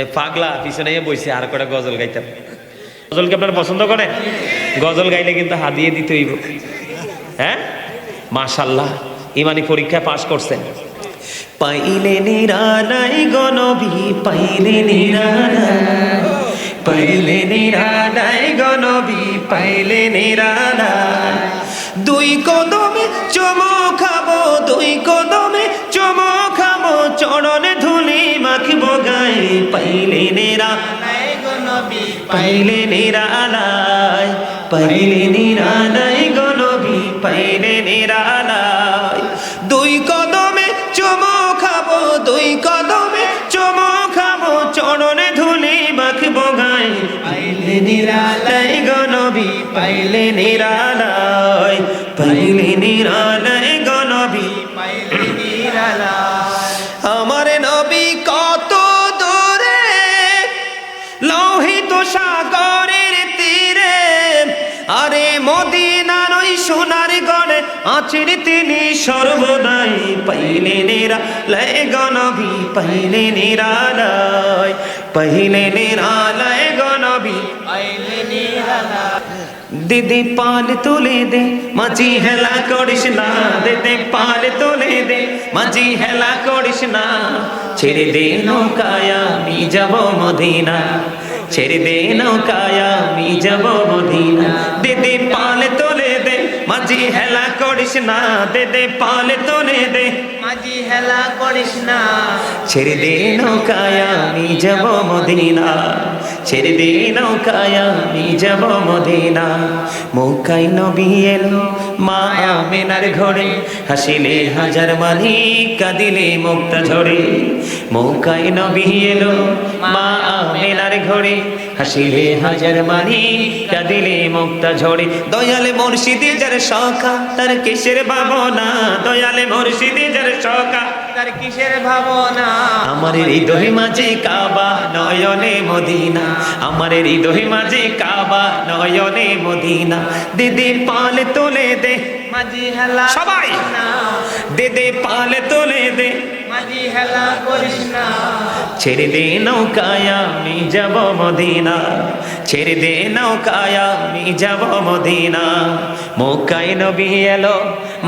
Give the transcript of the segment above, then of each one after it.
এই পাগলা পিছনে বইছে আর কটা গজল গাইতাম। গজল কি আপনারা পছন্দ করেন? গজল গাইলে কিন্তু হাদিয়ে দিতে হইব। হ্যাঁ, মাশাআল্লাহ, ইমানি পরীক্ষায় পাশ করছেন। পাইলে নিরালাই গো নবী, পাইলে নিরালাই, পাইলে নিরালাই গো নবী, পাইলে নিরালাই। দুই কদমে চুমো খাবো, দুই কদমে চুমো খাবো, চরণে ধুলি মাখিবো গায়ে। পাইলে নিরালাই গো নবী, পাইলে নিরালাই, পাইলে নিরালাই গো নবী, পাইলে নিরালাই। দুই কদমে চুমো খাবো, দুই কদমে চুমো খাবো, চরণে ধুলি মাখিবো গায়ে। পাইলে নিরালাই গো নবী, পাইলে নিরালাই, পাইলে নিরালাই গো নবী, পাইলে নিরালাই। আমার নবী কত দূরে লোহিত সাগরের তীরে, আরে মদিনার ওই সোনার গড়ে আছেন তিনি সর্বদাই। পাইলে নিরালাই গো নবী, পাইলে নিরালাই, পাইলে নিরালাই গো নবী, পাইলে নিরালাই। দিদি পাল তুলে দে মাঝি হেলা করিস না, দিদি পাল তুলে দে মাঝি হেলা করিস না। ছেড়ে দে নৌকায় আমি যাব মদিনা, ছেড়ে দে নৌকায় আমি যাব মদিনা। দিদি পাল তুলে দে মাঝি হেলা করিস না, দিদি পাল তুলে দে মাঝি হেলা করিস না। ছেড়ে দে নৌকায় আমি যাব মদিনা, ছেড়ে দে নৌকায় আমি যাব মদিনা। মক্কায় নবী এলো মা আমেনার ঘরে, হাসিলে হাজার মানি কাঁদিলে মুক্তা ঝরে। মক্কায় নবী এলো মা আমেনার ঘরে, হাসিলে হাজার মানি কাঁদিলে মুক্তা ঝরে। দয়ালে মুর্শিদে যার সখা তার কিসের ভাবনা, দয়ালে মুর্শিদে যার সখা তার কিসের ভাবনা। আমার হৃদয় মাঝে কাবা নয়নে মদিনা, আমার হৃদয় মাঝে কাবা নয়নে মদিনা। দিদি পাল তোলে দে মাঝি হেলা, সবাই দিদি পাল তোলে দে মাঝি হেলা করিস না। ছেড়ে দে নৌকায় আমি যাব মদিনা, ছেড়ে দে নৌকায় আমি যাব মদিনা। মক্কায় নবী এলো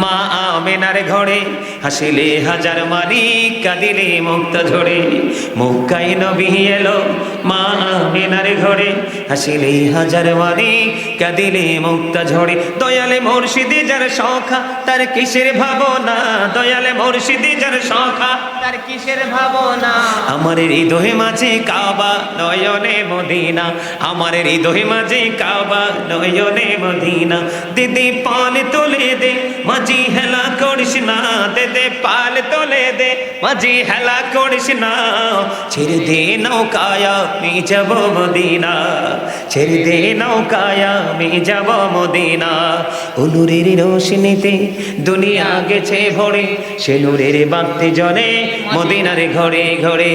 মা আমেনার ঘরে, হাসিলে হাজার মানি কাঁদিলে মুক্তা ঝরে। মক্কায় নবী এলো মা আমেনার ঘরে, হাসিলে হাজার মানি কাঁদিলে মুক্তা ঝরে। দয়ালে মুর্শিদে যার সখা তার কিসের ভাবনা, দয়ালে মুর্শিদে যার সখা তার কিসের ভাবনা। আমার হৃদয় মাঝে কাবা নয়নে মদিনা, আমার হৃদয় মাঝে কাবা নয়নে মদিনা। দিদি পাল তোলে দে মাঝি হেলা করিস না, দিদি পাল তোলে দে মাঝি হেলা করিস না। ছেড়ে দে নৌকায় আমি যাব মদিনা, ছেড়ে দে নৌকায় আমি যাব মদিনা। ও নূরের রোশনীতে দুনিয়া গেছে ভরে, সে নূরের বাতি জ্বলে মদিনার ঘরে ঘরে।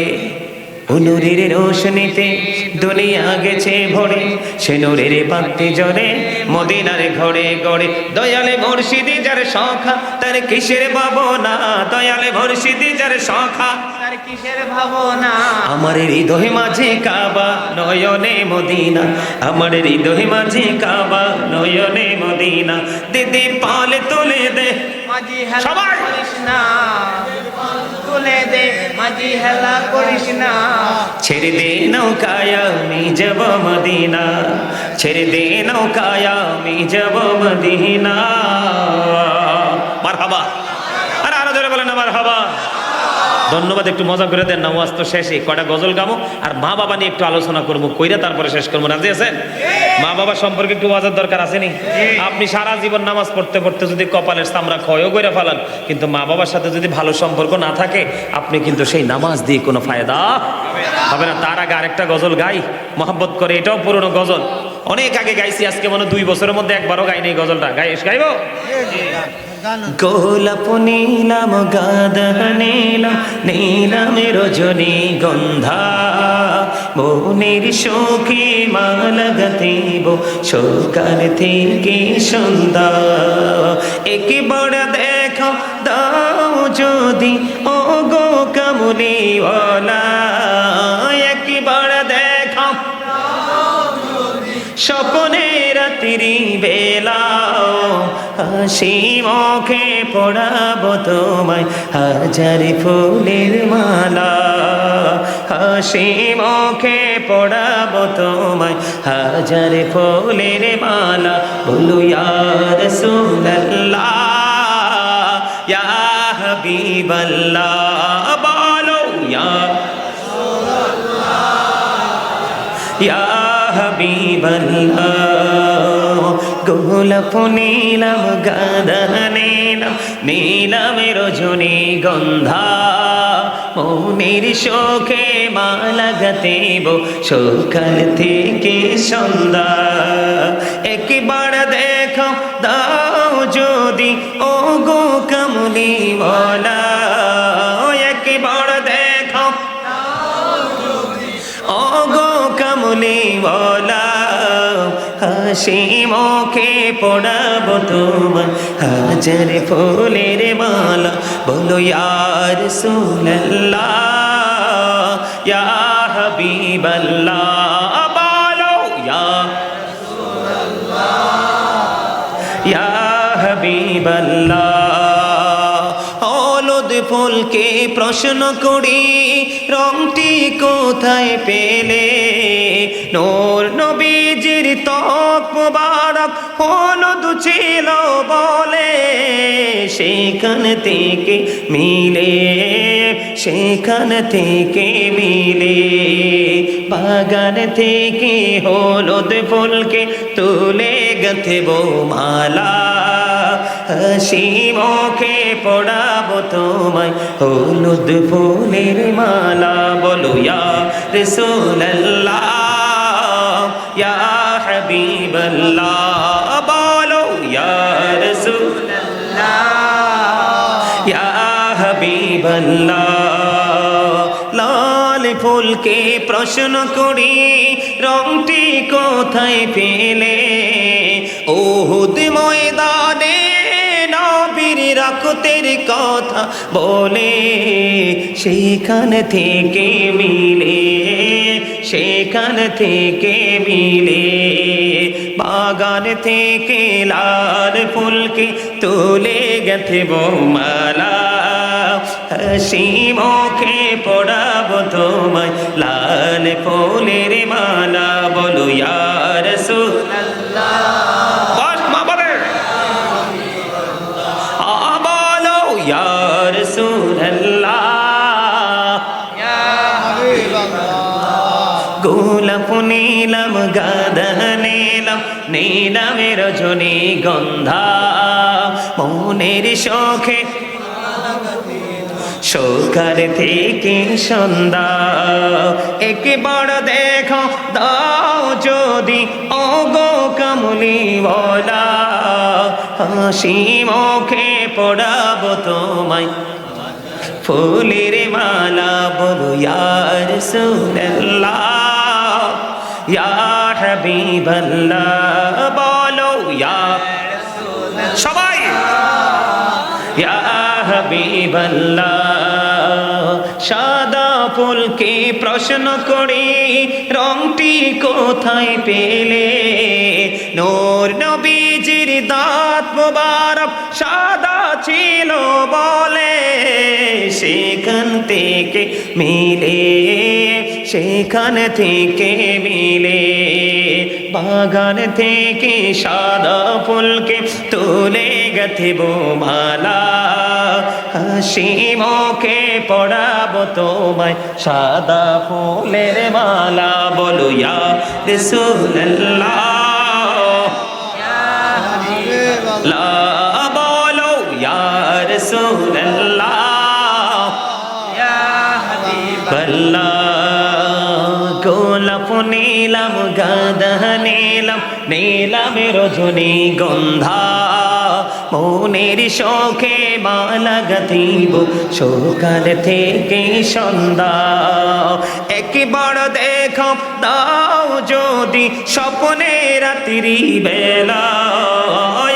ও নূরের রোশনীতে দুনিয়া গেছে ভরে, সে নূরের বাতি জ্বলে মদিনার ঘরে ঘরে। দয়ালে মুর্শিদে যার সখা তার কিসের ভাবনা, দয়ালে মুর্শিদে যার সখা তার কিসের ভাবনা। আমার হৃদয় মাঝে কাবা নয়নে মদিনা, আমার হৃদয় মাঝে কাবা নয়নে মদিনা। দিদি পাল তুলে দে মাঝি হেলা করিস না, তুলে দে মাঝি হেলা করিস না। ছেড়ে দে নৌকায় আমি যাব মদিনা, ছেড়ে দে নৌকায় আমি যাব মদিনা। মারহাবা, আরে আরো জোরে বলেন না মারহাবা। ধন্যবাদ। একটু মজা করে দেন না, ওয়াজ তো শেষে কয়টা গজল গামো আর মা বাবা নিয়ে একটু আলোচনা করবো, কইরা তারপরে শেষ করবো। রাজি আছেন? মা বাবা সম্পর্কে একটু ওয়াজের দরকার আছে নি? আপনি সারা জীবন নামাজ পড়তে পড়তে যদি কপালের চামড়া ক্ষয়ও করে ফেলান, কিন্তু মা বাবার সাথে যদি ভালো সম্পর্ক না থাকে, আপনি কিন্তু সেই নামাজ দিয়ে কোনো ফায়দা হবে না। তার আগে আরেকটা গজল গাই, মহব্বত করে, এটাও পুরনো গজল, অনেক আগে গাইছি, আজকে মনে 2 বছরের মধ্যে একবারও গাইনি এই গজলটা। গাইব? গোলাপ নীলাম গাঁদা নীলাম, নীলাম রজনী গন্ধা, মনের শোকে মালা গাঁথিব সকাল থেকে সন্ধ্যা। একবার দেখো দাও যদি ও গো কামলিওয়ালা, একবার স্বপ্নে রাত্রি বেলা হাসি মুখে পড়াবো তোমায় হাজার ফুলের মালা হাসি মুখে পড়াবো তোমায় হাজার ফুলের মালা বলো ইয়া রাসূলুল্লাহ ইয়া হাবিবাল্লাহ বলো ইয়া ইয়া হাবিবাল্লাহ গোলাপ নীলাম গাঁদা নীলাম নীলাম রজনী গন্ধা মনের শোকে মালা গাঁথিব সকাল থেকে সন্ধ্যা একবার দেখো দাও যদি ও গো কামলি ওয়ালা একবার দেখো ও গো কামলি ওয়ালা হাসি মুখে পড়াবো তোমায় হাজার ফুলের মালা বলো ইয়া রাসূলুল্লাহ ইয়া হাবিবাল্লাহ বলো ইয়া রাসূলুল্লাহ ইয়া হাবিবাল্লাহ হলুদ ফুলকে প্রশ্ন করি রংটি কোথায় পেলে নূর নবীজির ত্বক মুবারক হলুদ ছিল বলে সেখান থেকে মিলে সেখান থেকে মিলে বাগান থেকে হলুদ ফুলকে তুলে গাঁথব মালা হাসি মুখে পড়াবো তোমায় হলুদ ফুলের মালা বলো ইয়া রাসূলুল্লাহ ইয়া হাবিবাল্লাহ বলো ইয়া রাসূলুল্লাহ ইয়া হাবিবাল্লাহ লাল ফুলকে প্রশ্ন করি রংটি কোথায় পেলে উহুদ ময়দানে নবীর রক্তের কথা বলে সেখান থেকে মিলে সেখান থেকে মিলে বাগান থেকে লাল ফুলকে তুলে গাঁথব মালা হাসি মুখে পড়াবো তোমায় লাল ফুলের মালা বলো ইয়া রাসূলুল্লাহ বলো ইয়া রাসূলুল্লাহ ইয়া হাবিবাল্লাহ গোলাপ নীলাম গাঁদা নীলাম নীলাম রজনী গন্ধা মনের শোকে সকাল থেকে সন্ধ্যা একবার দেখো দাও যদি ও গো কামলি ওয়ালা হাসি মুখে পড়াবো তোমায় ফুলের মালা বলো ইয়া রাসূলুল্লাহ ইয়া হাবিবাল্লাহ বলো ইয়া রাসূলুল্লাহ সবাই ইয়া হাবিবাল্লাহ সাদা ফুলকে প্রশ্ন করি রংটি কোথায় পেলে নূর নবীজির দাঁত মুবারক সাদা ছিল বলে সেখান থেকে মিলে সেখান থেকে মিলে বাগান থেকে সাদা ফুলকে তুলে গাঁথব মালা হাসি মুখে পড়াবো তোমায় সাদা ফুলের মালা বলো ইয়া রাসূলুল্লাহ ইয়া হাবিবাল্লাহ বলো ইয়া রাসূলুল্লাহ ইয়া হাবিবাল্লাহ গোলাপ নীলাম গাঁদা নীলাম নীলাম রজনী গন্ধা মনের শোকে মালা গাঁথিব সকাল থেকে সন্ধ্যা একবার দেখো দাও যদি স্বপ্নে রাত্রি বেলা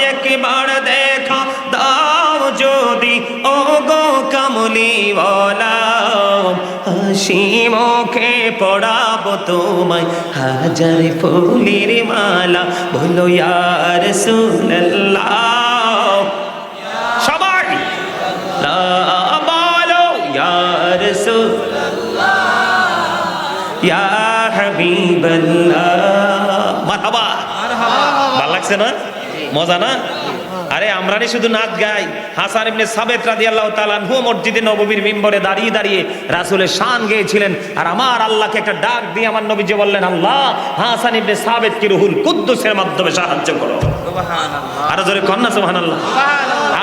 একবার দেখো দাও যদি ও গো কামলি ওয়ালা হাসি মুখে পড়াবো তোমায় হাজার ফুলের মালা, বলো ইয়া রাসূলুল্লাহ। সবাই বলো ইয়া রাসূলুল্লাহ ইয়া হাবিবাল্লাহ। মারহাবা, ভালো লাগছে না? মজা না? আরে আমরা শুধু নাচ গাই। হাসান ইবনে সাবিত রাদিয়াল্লাহু তাআলা আনহু মসজিদে নববীর মিম্বরে দাঁড়িয়ে দাঁড়িয়ে রাসূলের শান গেয়েছিলেন। আর আমার আল্লাহকে একটা ডাক দিয়ে আমার নবীজি বললেন, আল্লাহ হাসান ইবনে সাবিতকে রুহুল কুদ্দুসের মাধ্যমে সাহায্য করো। সুবহানাল্লাহ। আরো জোরে কন্না সুবহানাল্লাহ।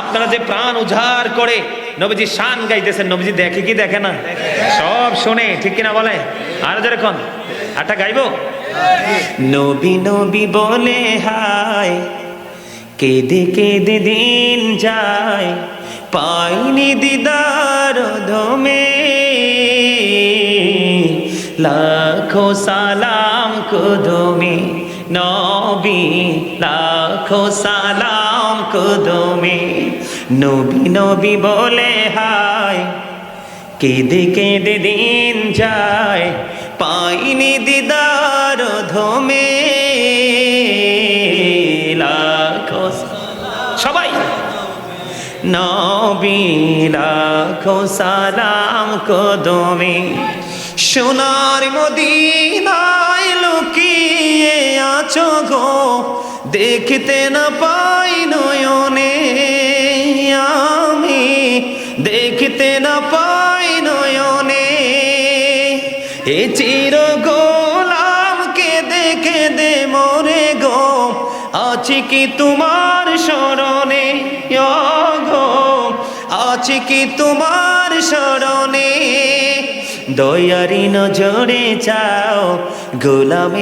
আপনারা যে প্রাণ উজাড় করে নবীজি শান গাইতেছেন, নবীজি দেখে কি দেখে না? সব শুনে, ঠিক কিনা বলে? আরো জোরে কোন আটা গাইবো? নবী নবী বলে হায়, কেঁদে কেঁদে দিন যায়, পাইনি দিদার দমে, লাখো সালাম কদমে নবী, লাখো সালাম কদমে। নবী নবী বলে হায়, কেঁদে কেঁদে দিন যায়, পাইনি দিদার ধমে, লাখো সবাই নবী লাখো সালাম কদমে। সোনার মদিনায় লুকিয়ে আছো গো, দেখতে না পাই নয়নে আমি, দেখতে না পাই নয়নে। এ চির গোলাম কেঁদে কেঁদে মরে গো, আছি কি তোমার শরণে গো, আছি কি তোমার শরণে। দয়ারি নজরে চাও গোলামে।